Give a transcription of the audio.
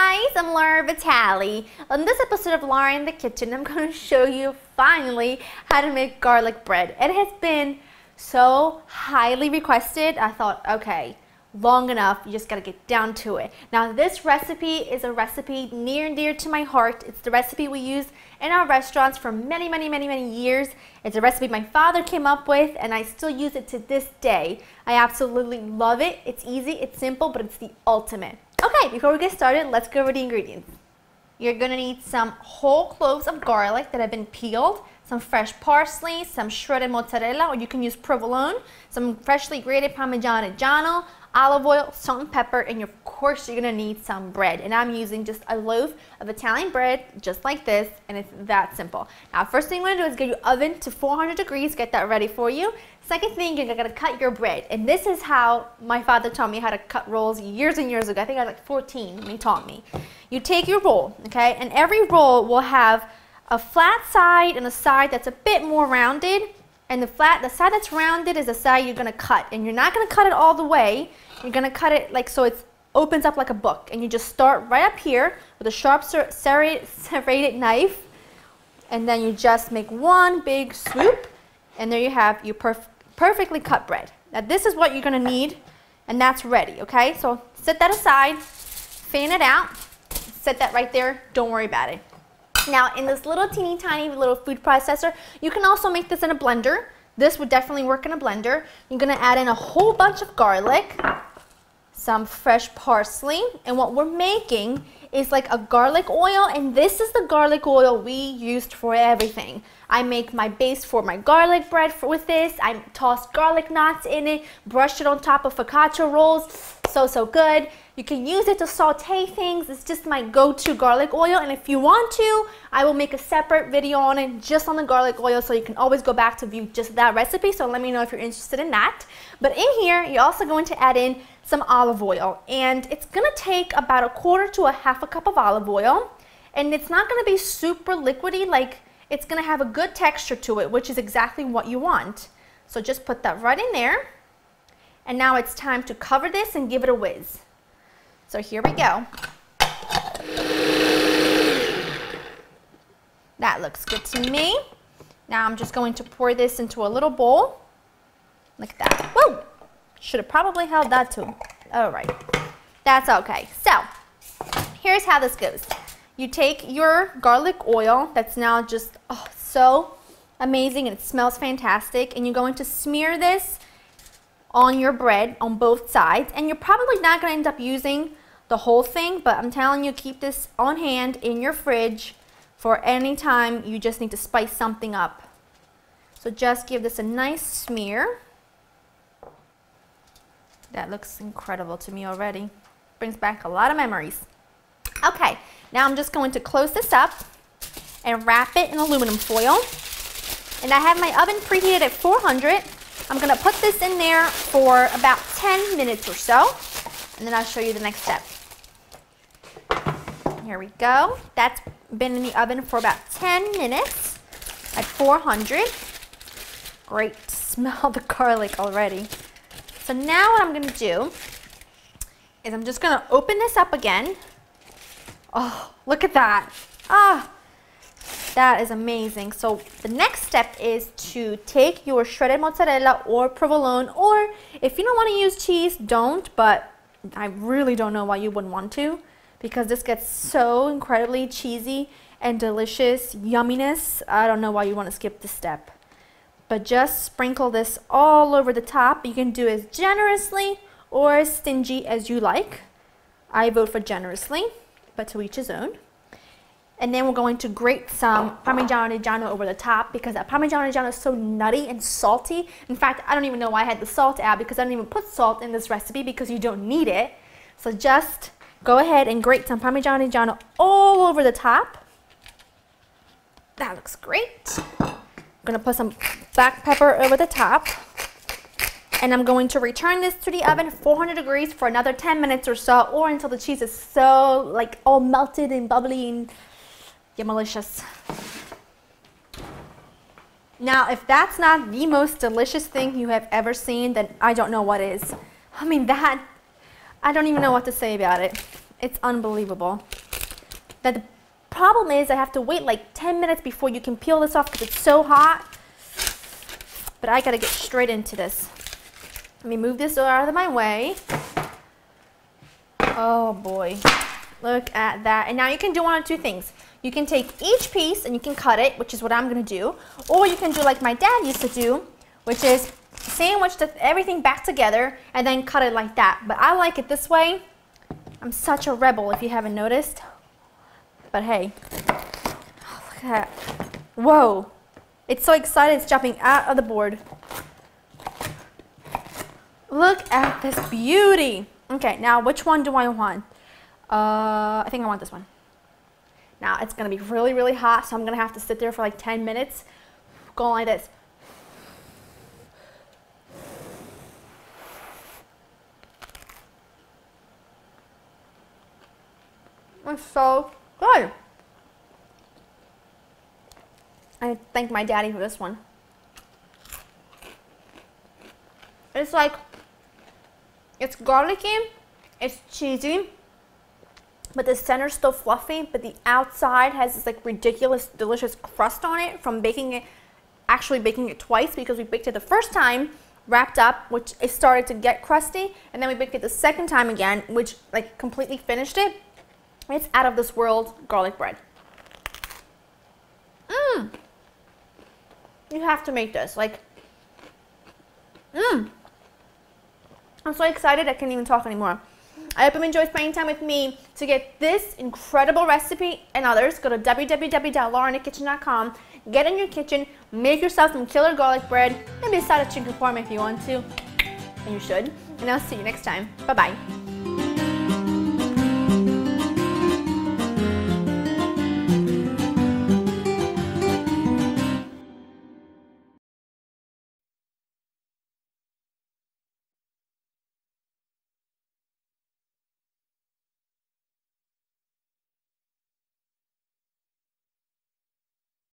guys, I'm Laura Vitale. On this episode of Laura in the Kitchen, I'm going to show you finally how to make garlic bread. It has been so highly requested. I thought, okay, long enough, you just got to get down to it. Now this recipe is a recipe near and dear to my heart. It's the recipe we use in our restaurants for many years. It's a recipe my father came up with and I still use it to this day. I absolutely love it. It's easy, it's simple, but it's the ultimate. Okay, before we get started, let's go over the ingredients. You're going to need some whole cloves of garlic that have been peeled, some fresh parsley, some shredded mozzarella, or you can use provolone, some freshly grated parmesan reggiano, olive oil, salt and pepper, and of course you're going to need some bread. And I'm using just a loaf of Italian bread, just like this, and it's that simple. Now, first thing you want to do is get your oven to 400 degrees, get that ready for you. Second thing, you're going to cut your bread. And this is how my father taught me how to cut rolls years and years ago. I think I was like 14 when he taught me. You take your roll, okay, and every roll will have a flat side and a side that's a bit more rounded. And the side that's rounded is the side you're going to cut. And you're not going to cut it all the way. You're going to cut it like so it opens up like a book. And you just start right up here with a sharp serrated knife. And then you just make one big swoop. And there you have your perfectly cut bread. Now this is what you're going to need. And that's ready, okay? So set that aside. Fan it out. Set that right there. Don't worry about it. Now, in this little teeny tiny little food processor, you can also make this in a blender. This would definitely work in a blender. You're going to add in a whole bunch of garlic, some fresh parsley, and what we're making is like a garlic oil, and this is the garlic oil we used for everything. I make my base for my garlic bread with this. I toss garlic knots in it, brush it on top of focaccia rolls. So good. You can use it to saute things. It's just my go-to garlic oil, and if you want to, I will make a separate video on it just on the garlic oil, so you can always go back to view just that recipe. So let me know if you're interested in that. But in here, you're also going to add in some olive oil, and it's going to take about a quarter to a half a cup of olive oil, and it's not going to be super liquidy. Like, it's going to have a good texture to it, which is exactly what you want. So just put that right in there. And now it's time to cover this and give it a whiz. So here we go. That looks good to me. Now I'm just going to pour this into a little bowl. Like that. Whoa! Should have probably held that too. All right. That's okay. So here's how this goes. You take your garlic oil that's now just so amazing and it smells fantastic, and you're going to smear this on your bread on both sides, and you're probably not going to end up using the whole thing, but I'm telling you, keep this on hand in your fridge for any time you just need to spice something up. So just give this a nice smear. That looks incredible to me already. Brings back a lot of memories. Okay, now I'm just going to close this up and wrap it in aluminum foil. And I have my oven preheated at 400. I'm going to put this in there for about 10 minutes or so, and then I'll show you the next step. Here we go. That's been in the oven for about 10 minutes at 400. Great, smell the garlic already. So now what I'm going to do is I'm just going to open this up again. Oh, look at that. Ah. That is amazing. So the next step is to take your shredded mozzarella or provolone, or if you don't want to use cheese, don't, but I really don't know why you wouldn't want to, because this gets so incredibly cheesy and delicious yumminess. I don't know why you want to skip this step. But just sprinkle this all over the top. You can do as generously or as stingy as you like. I vote for generously, but to each his own. And then we're going to grate some parmesan reggiano over the top, because that parmesan reggiano is so nutty and salty. In fact, I don't even know why I had the salt out, because I didn't even put salt in this recipe because you don't need it. So just go ahead and grate some parmesan reggiano all over the top. That looks great. I'm going to put some black pepper over the top. And I'm going to return this to the oven 400 degrees for another 10 minutes or so, or until the cheese is so like all melted and bubbly and malicious. Now, if that's not the most delicious thing you have ever seen, then I don't know what is. I mean, I don't even know what to say about it. It's unbelievable. Now the problem is I have to wait like 10 minutes before you can peel this off because it's so hot. But I gotta get straight into this. Let me move this out of my way. Oh boy, look at that. And now you can do one of two things. You can take each piece and you can cut it, which is what I'm gonna do. Or you can do like my dad used to do, which is sandwich everything back together and then cut it like that. But I like it this way. I'm such a rebel if you haven't noticed. But hey, oh, look at that. Whoa, it's so excited it's jumping out of the board. Look at this beauty. Okay, now which one do I want? I think I want this one. Now it's gonna be really, really hot, so I'm gonna have to sit there for like 10 minutes, going like this. It's so good. I thank my daddy for this one. It's like, it's garlicky, it's cheesy, but the center's still fluffy, but the outside has this like ridiculous, delicious crust on it from baking it, actually baking it twice because we baked it the first time, wrapped up, which it started to get crusty, and then we baked it the second time again, which like completely finished it. It's out of this world garlic bread. You have to make this, like, I'm so excited I can't even talk anymore. I hope you enjoy spending time with me. To get this incredible recipe and others, go to www.laureninthekitchen.com. Get in your kitchen, make yourself some killer garlic bread, maybe a side of chicken parm if you want to, and you should. And I'll see you next time. Bye-bye.